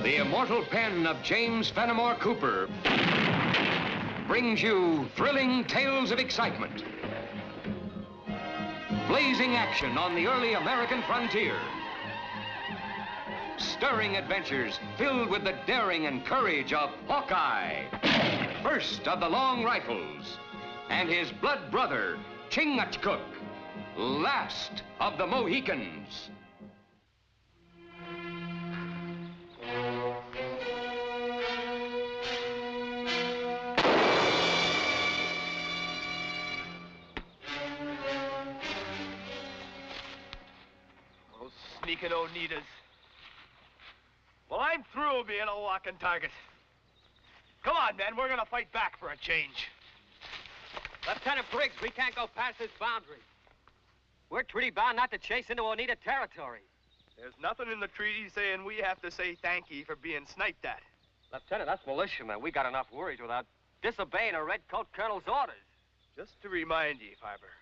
The immortal pen of James Fenimore Cooper brings you thrilling tales of excitement, blazing action on the early American frontier, stirring adventures filled with the daring and courage of Hawkeye, first of the Long Rifles, and his blood brother, Chingachgook, last of the Mohicans. Those sneaking Oneidas. Well, I'm through being a walking target. Come on, men, we're gonna fight back for a change. Lieutenant Briggs, we can't go past this boundary. We're treaty bound not to chase into Oneida territory. There's nothing in the treaty saying we have to say thank you for being sniped at. Lieutenant, that's militiamen. We got enough worries without disobeying a redcoat colonel's orders. Just to remind you, Farber,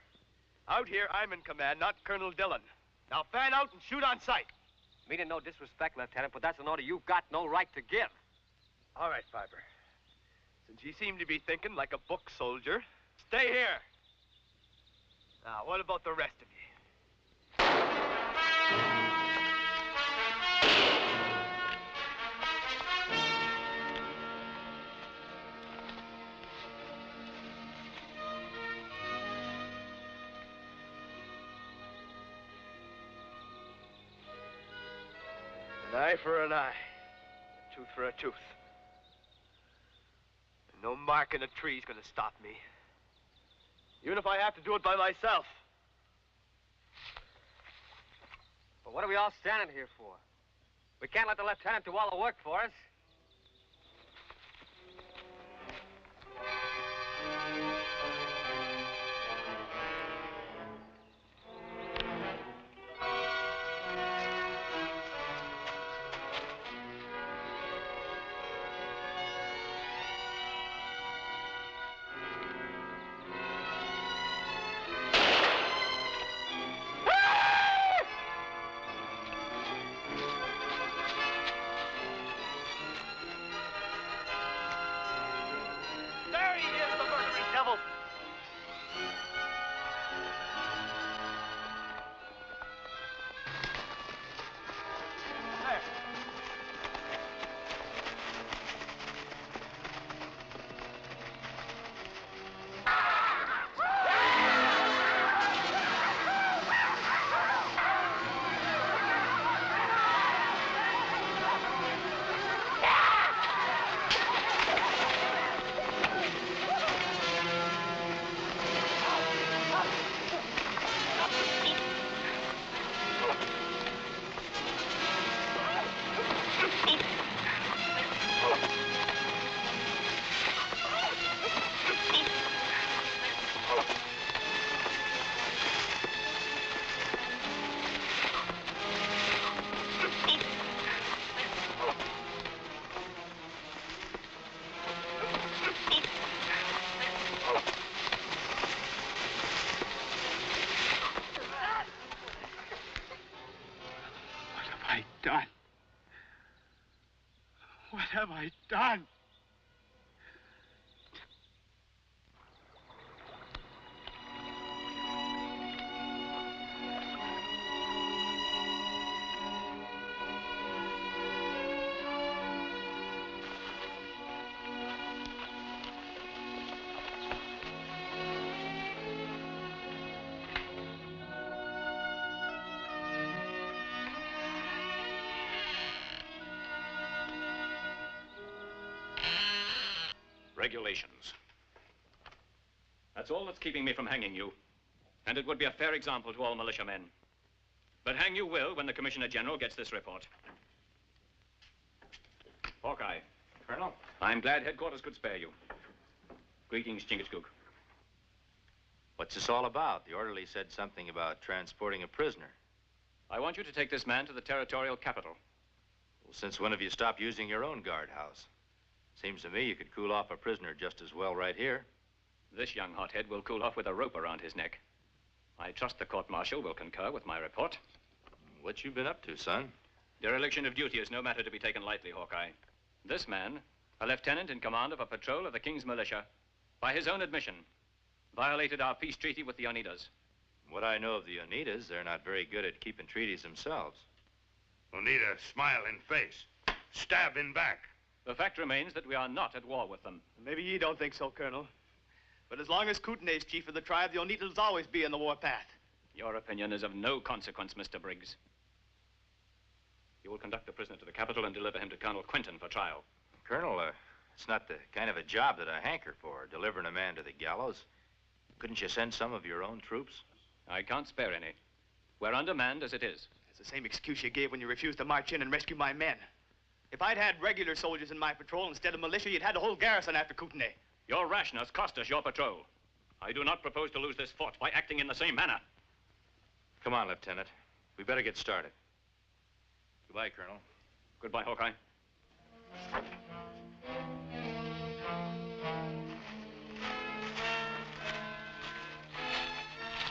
out here I'm in command, not Colonel Dillon. Now fan out and shoot on sight. Meaning no disrespect, Lieutenant, but that's an order you've got no right to give. All right, Farber. Since you seem to be thinking like a book soldier, stay here. Now, what about the rest of you? An eye for an eye, a tooth for a tooth. And no mark in a tree's gonna stop me. Even if I have to do it by myself. But what are we all standing here for? We can't let the lieutenant do all the work for us. What have I done? Regulations. That's all that's keeping me from hanging you. And it would be a fair example to all militiamen. But hang you will when the Commissioner General gets this report. Hawkeye. Colonel? I'm glad headquarters could spare you. Greetings, Chingachgook. What's this all about? The orderly said something about transporting a prisoner. I want you to take this man to the territorial capital. Well, since when have you stopped using your own guardhouse? Seems to me you could cool off a prisoner just as well right here. This young hothead will cool off with a rope around his neck. I trust the court-martial will concur with my report. What you been up to, son? Dereliction of duty is no matter to be taken lightly, Hawkeye. This man, a lieutenant in command of a patrol of the King's militia, by his own admission, violated our peace treaty with the Oneidas. What I know of the Oneidas, they're not very good at keeping treaties themselves. Oneida, smile in face. Stab in back. The fact remains that we are not at war with them. Maybe ye don't think so, Colonel. But as long as Kootenai's chief of the tribe, the Oneidas will always be in the warpath. Your opinion is of no consequence, Mr. Briggs. You will conduct the prisoner to the capital and deliver him to Colonel Quinton for trial. Colonel, it's not the kind of a job that I hanker for, delivering a man to the gallows. Couldn't you send some of your own troops? I can't spare any. We're undermanned as it is. It's the same excuse you gave when you refused to march in and rescue my men. If I'd had regular soldiers in my patrol instead of militia, you'd had the whole garrison after Kootenai. Your rashness cost us your patrol. I do not propose to lose this fort by acting in the same manner. Come on, Lieutenant. We better get started. Goodbye, Colonel. Goodbye, Hawkeye.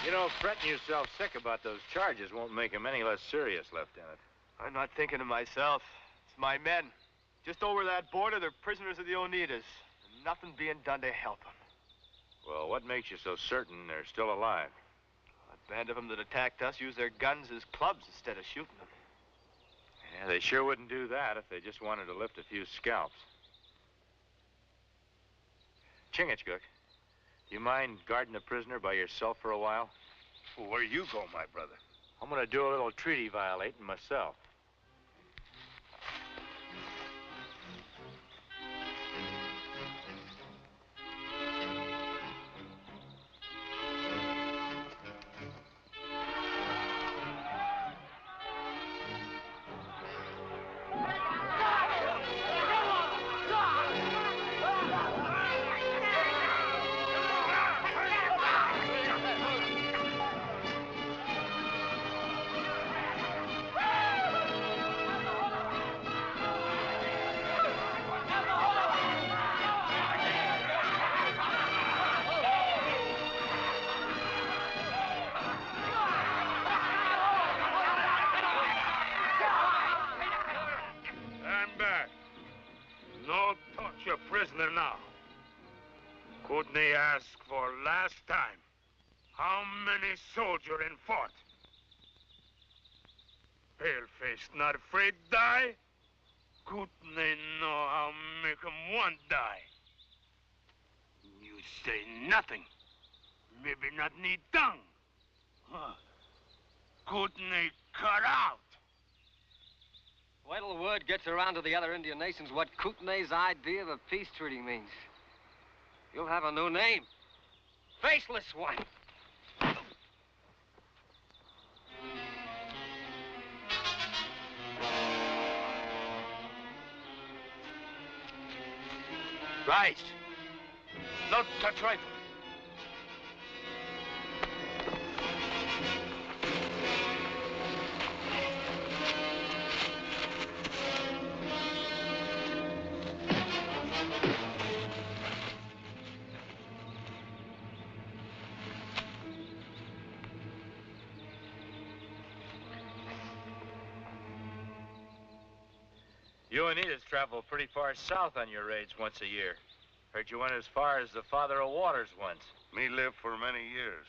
You know, fretting yourself sick about those charges won't make them any less serious, Lieutenant. I'm not thinking of myself. It's my men. Just over that border, they're prisoners of the Oneidas. And nothing being done to help them. Well, what makes you so certain they're still alive? A band of them that attacked us used their guns as clubs instead of shooting them. Yeah, they sure wouldn't do that if they just wanted to lift a few scalps. Chingachgook, do you mind guarding the prisoner by yourself for a while? Well, where you go, my brother? I'm going to do a little treaty violating myself. Prisoner now. Kootenai ask for last time. How many soldier in fort? Paleface not afraid die? Kootenai know how make 'em want die. You say nothing. Maybe not need tongue. Huh. Kootenai cut out. Wait till the word gets around to the other Indian nations what Kootenai's idea of a peace treaty means. You'll have a new name. Faceless One. Rise. Not touch rifle. You Oneidas travel pretty far south on your raids once a year. Heard you went as far as the Father of Waters once. Me lived for many years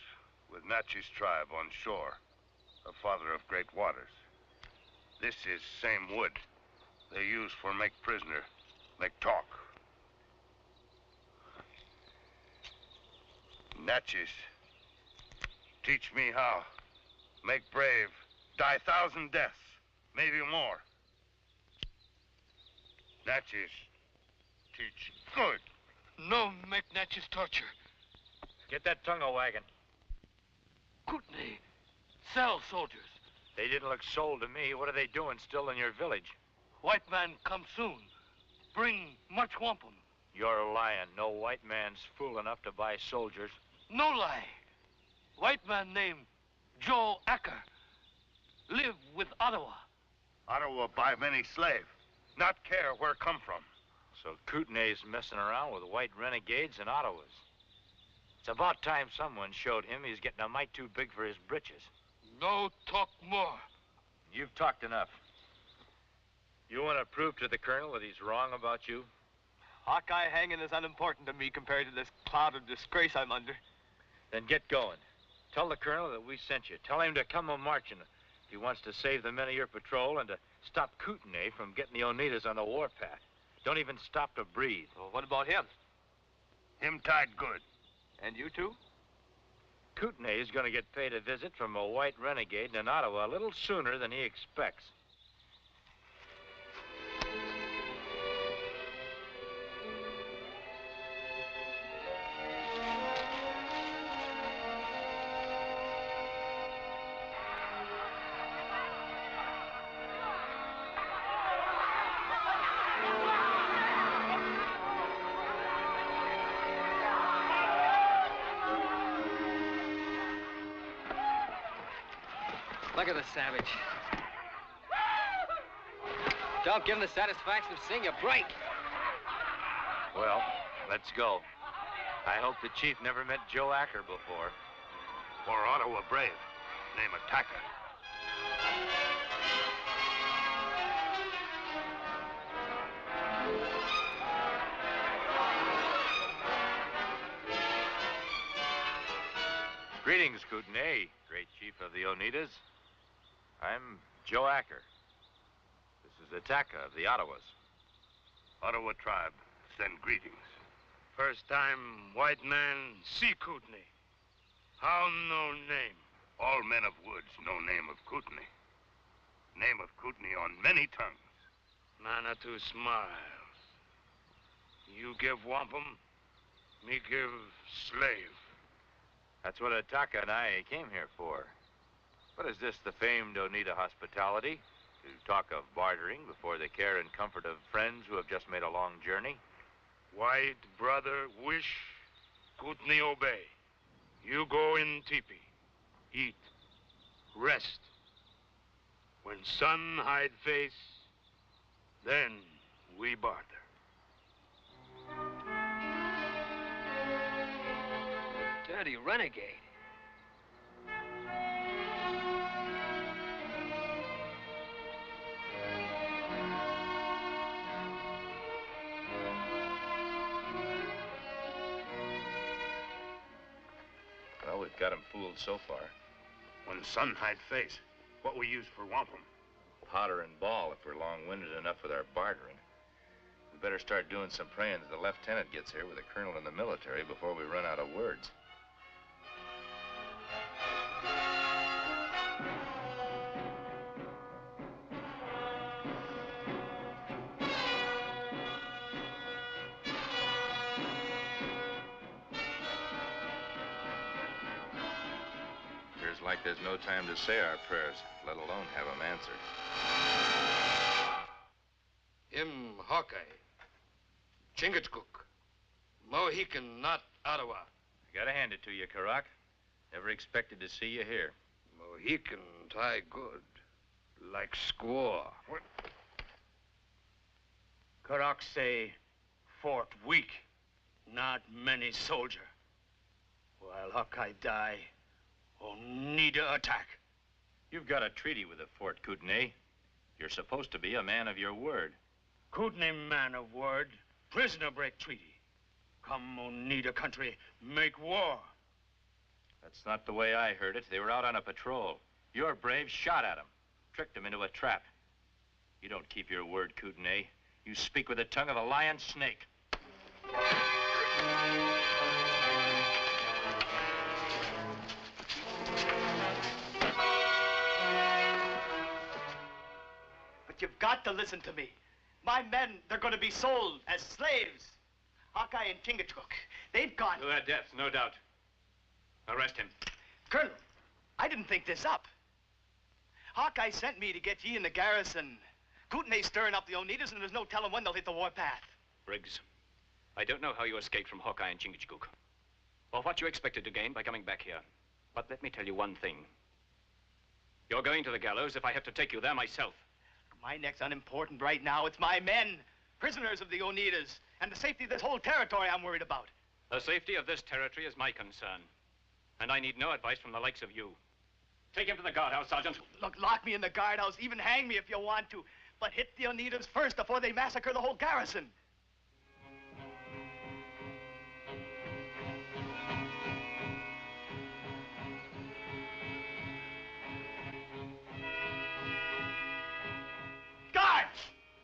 with Natchez tribe on shore, the Father of Great Waters. This is same wood they use for make prisoner, make talk. Natchez teach me how. Make brave, die 1,000 deaths, maybe more. Natchez teach good. No make Natchez torture. Get that tongue a wagon. Kootenai sell soldiers. They didn't look sold to me. What are they doing still in your village? White man come soon. Bring much wampum. You're lying. No white man's fool enough to buy soldiers. No lie. White man named Joe Acker. Live with Ottawa. Ottawa buy many slave. Not care where come from. So Kootenai's messing around with white renegades and Ottawas. It's about time someone showed him he's getting a mite too big for his britches. No talk more. you've talked enough. You want to prove to the Colonel that he's wrong about you? Hawkeye hanging is unimportant to me compared to this cloud of disgrace I'm under. Then get going. Tell the Colonel that we sent you. Tell him to come a marching if he wants to save the men of your patrol and to stop Kootenai from getting the Oneidas on the warpath. Don't even stop to breathe. Well, what about him? Him tied good. And you two? Kootenai is going to get paid a visit from a white renegade in Ottawa a little sooner than he expects. Look at the savage. Don't give him the satisfaction of seeing you break. Well, let's go. I hope the chief never met Joe Acker before. For Ottawa brave. Name Attacker. Greetings, Kootenai, great chief of the Oneidas. I'm Joe Acker. This is Attacker of the Ottawas. Ottawa tribe, send greetings. First time white man see Kootenai. How no name? All men of woods know name of Kootenai. Name of Kootenai on many tongues. Manitou smiles. You give wampum, me give slave. That's what Attacker and I came here for. What is this, the famed Oneida hospitality? To talk of bartering before the care and comfort of friends who have just made a long journey? White brother wish, Kootenai obey. You go in teepee, eat, rest. When sun hide face, then we barter. Dirty renegade. Well, we've got him fooled so far. When sun hide face, what we use for wampum? Powder and ball if we're long-winded enough with our bartering. We better start doing some praying that the lieutenant gets here with the colonel in the military before we run out of words. Like there's no time to say our prayers, let alone have them answered. Him Hawkeye, Chingachgook, Mohican, not Ottawa. I gotta hand it to you, Karak. Never expected to see you here. Mohican tie good, like squaw. What? Karak say fort weak, not many soldier. While Hawkeye die, Oneida attack. You've got a treaty with the fort, Kootenai. You're supposed to be a man of your word. Kootenai man of word, prisoner break treaty. Come Oneida country, make war. That's not the way I heard it. They were out on a patrol. Your braves shot at them, tricked them into a trap. You don't keep your word, Kootenai. You speak with the tongue of a lion snake. You've got to listen to me. My men, they're going to be sold as slaves. Hawkeye and Chingachgook, they've got... To their death, no doubt. Arrest him. Colonel, I didn't think this up. Hawkeye sent me to get ye in the garrison. Kootenai's stirring up the Oneidas, and there's no telling when they'll hit the warpath. Briggs, I don't know how you escaped from Hawkeye and Chingachgook, or what you expected to gain by coming back here. But let me tell you one thing. You're going to the gallows if I have to take you there myself. My neck's unimportant right now. It's my men, prisoners of the Oneidas, and the safety of this whole territory I'm worried about. The safety of this territory is my concern, and I need no advice from the likes of you. Take him to the guardhouse, Sergeant. Look, lock me in the guardhouse, even hang me if you want to. But hit the Oneidas first before they massacre the whole garrison. Guard!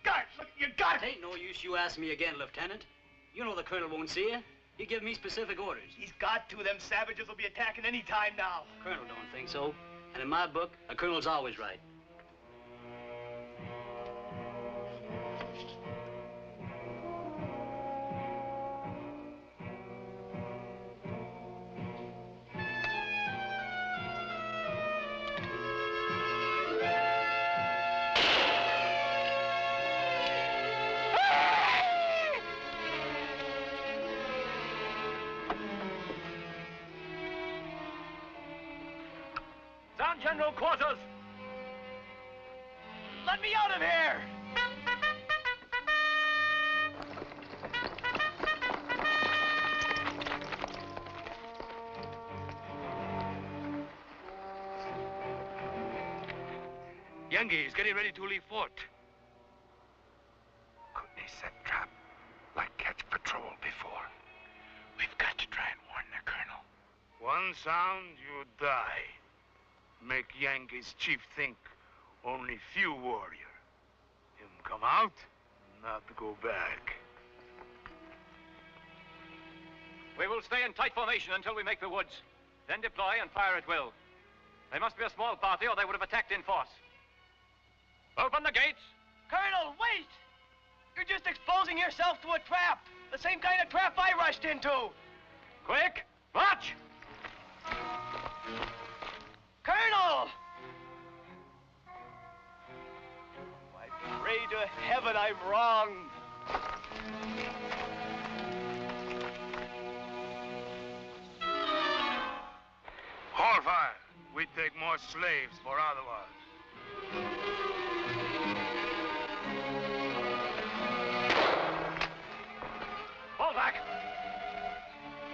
Guard! Look, you got It ain't no use you ask me again, Lieutenant. You know the Colonel won't see you. He give me specific orders. He's got to. Them savages will be attacking any time now. Colonel don't think so. And in my book, a colonel's always right. Down general quarters! Let me out of here! Yankees getting ready to leave fort. Kootenai set trap, like catch patrol before. We've got to try and warn the colonel. One sound, you die. Make Yankees chief think only few warrior. Him come out, not go back. We will stay in tight formation until we make the woods. Then deploy and fire at will. They must be a small party or they would have attacked in force. Open the gates! Colonel, wait! You're just exposing yourself to a trap. The same kind of trap I rushed into. Quick! March! Colonel! I pray to heaven I'm wrong. Hold fire. We take more slaves for otherwise. Fall back!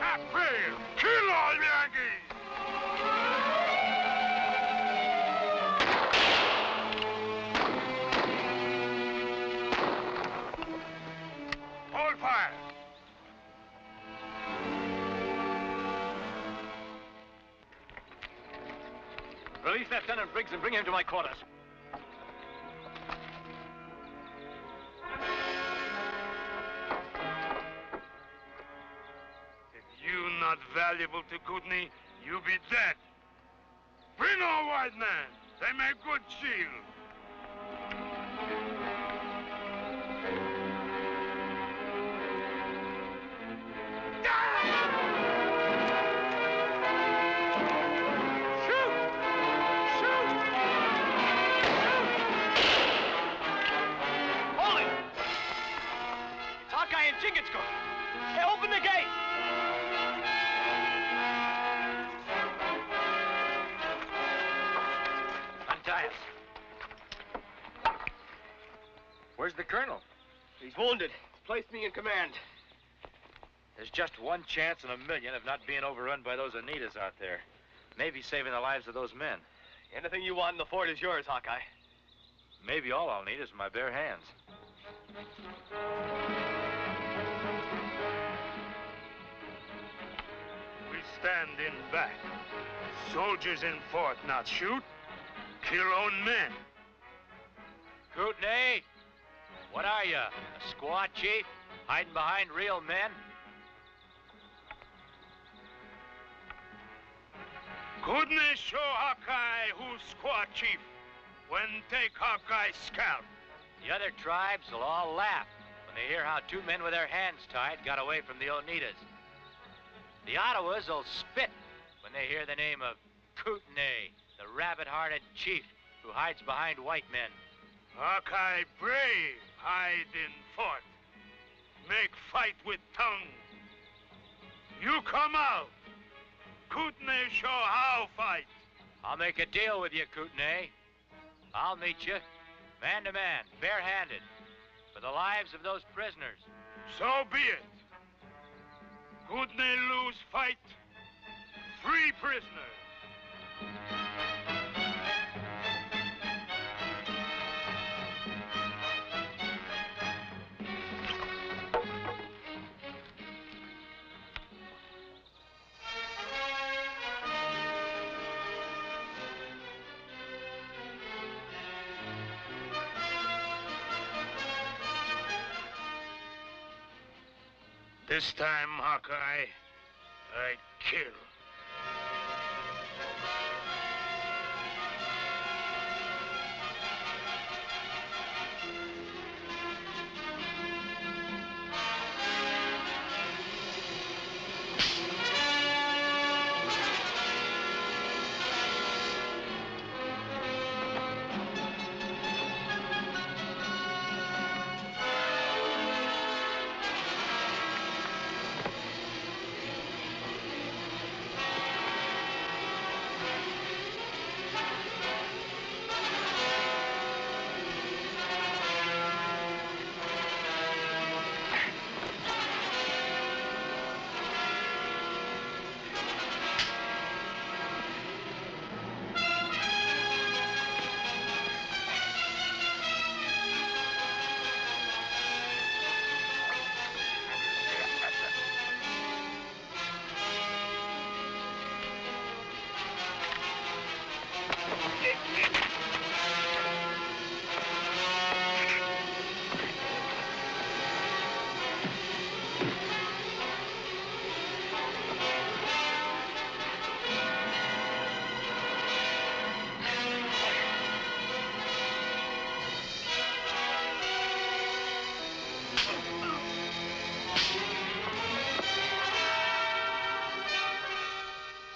That failed. Kill all Yankees! Hold fire. Release Lieutenant Briggs and bring him to my quarters. If you not valuable to Kootenai, you be dead. Bring all white men. They make good shield. Hold it! It's Hawkeye and Chingachgook. Hey, open the gate! Untie us. Where's the colonel? He's wounded. Placed me in command. There's just one chance in a million of not being overrun by those Oneidas out there. Maybe saving the lives of those men. Anything you want in the fort is yours, Hawkeye. Maybe all I'll need is my bare hands. We stand in back. Soldiers in fort not shoot. Kill own men. Kootenai, what are you, a squaw chief? Hiding behind real men? Kootenai show Hawkeye who's squaw chief. When take Hawkeye's scalp. The other tribes will all laugh when they hear how two men with their hands tied got away from the Oneidas. The Ottawas will spit when they hear the name of Kootenai, the rabbit-hearted chief who hides behind white men. Hawkeye brave, hide in fort. Make fight with tongue. You come out. Kootenai show how fight. I'll make a deal with you, Kootenai. I'll meet you, man to man, barehanded, for the lives of those prisoners. So be it. Kootenai lose fight. Free prisoners. This time, Hawkeye, I kill.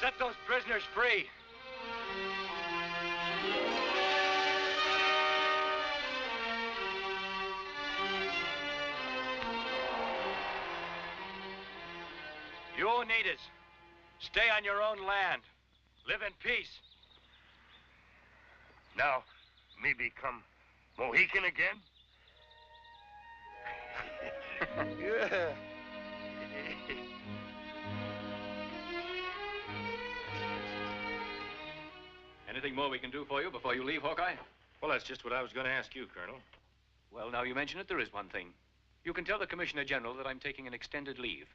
Set those prisoners free. You Oneidas, stay on your own land. Live in peace. Now, me become Mohican again? Yeah. Anything more we can do for you before you leave, Hawkeye? Well, that's just what I was going to ask you, Colonel. Well, now you mention it, there is one thing. You can tell the Commissioner General that I'm taking an extended leave.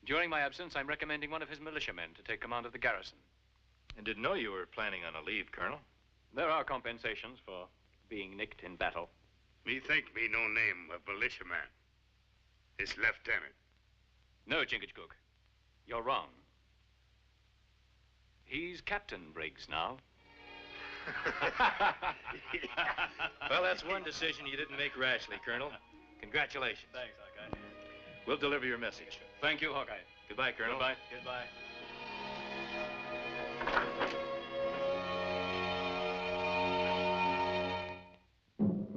During my absence, I'm recommending one of his militiamen to take command of the garrison. I didn't know you were planning on a leave, Colonel. There are compensations for being nicked in battle. Me think me no name of militiaman. It's lieutenant. No, Chingachgook. You're wrong. He's Captain Briggs now. Well, that's one decision you didn't make rashly, Colonel. Congratulations. Thanks, Hawkeye. We'll deliver your message. Thank you, Hawkeye. Goodbye, Colonel. Goodbye. Goodbye.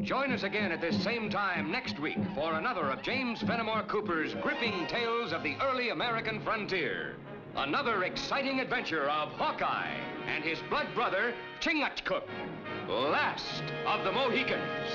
Join us again at this same time next week for another of James Fenimore Cooper's gripping tales of the early American frontier. Another exciting adventure of Hawkeye and his blood brother, Chingachgook, last of the Mohicans.